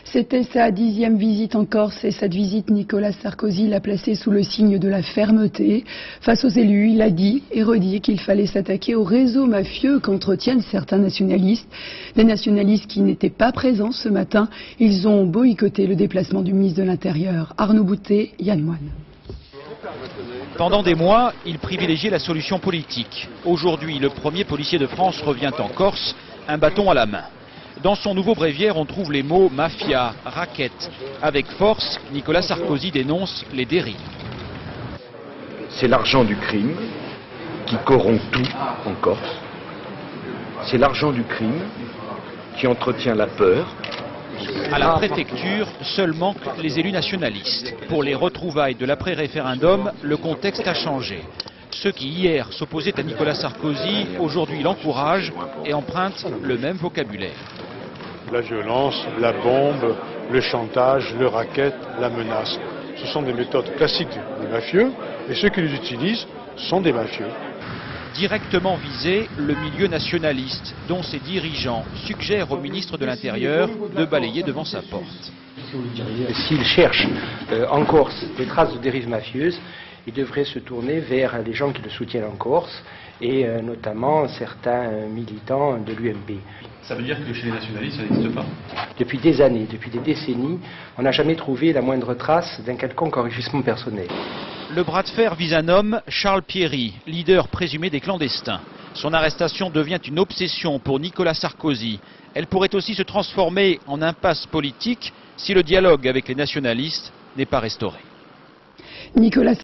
C'était sa 10e visite en Corse et cette visite, Nicolas Sarkozy l'a placée sous le signe de la fermeté. Face aux élus, il a dit et redit qu'il fallait s'attaquer au réseau mafieux qu'entretiennent certains nationalistes. Des nationalistes qui n'étaient pas présents ce matin. Ils ont boycotté le déplacement du ministre de l'Intérieur. Arnaud Boutet, Yann Moine. Pendant des mois, il privilégiait la solution politique. Aujourd'hui, le premier policier de France revient en Corse, un bâton à la main. Dans son nouveau bréviaire, on trouve les mots mafia, raquette. Avec force, Nicolas Sarkozy dénonce les dérives. C'est l'argent du crime qui corrompt tout en Corse. C'est l'argent du crime qui entretient la peur. À la préfecture, seuls manquent les élus nationalistes. Pour les retrouvailles de l'après-référendum, le contexte a changé. Ceux qui hier s'opposaient à Nicolas Sarkozy, aujourd'hui l'encouragent et empruntent le même vocabulaire. La violence, la bombe, le chantage, le racket, la menace. Ce sont des méthodes classiques des mafieux et ceux qui les utilisent sont des mafieux. Directement visé, le milieu nationaliste, dont ses dirigeants suggèrent au ministre de l'Intérieur de balayer devant sa porte. S'il cherche en Corse des traces de dérives mafieuses, il devrait se tourner vers les gens qui le soutiennent en Corse et notamment certains militants de l'UMP. Ça veut dire que chez les nationalistes, ça n'existe pas? Depuis des années, depuis des décennies, on n'a jamais trouvé la moindre trace d'un quelconque enrichissement personnel. Le bras de fer vise un homme, Charles Pierry, leader présumé des clandestins. Son arrestation devient une obsession pour Nicolas Sarkozy. Elle pourrait aussi se transformer en impasse politique si le dialogue avec les nationalistes n'est pas restauré. Nicolas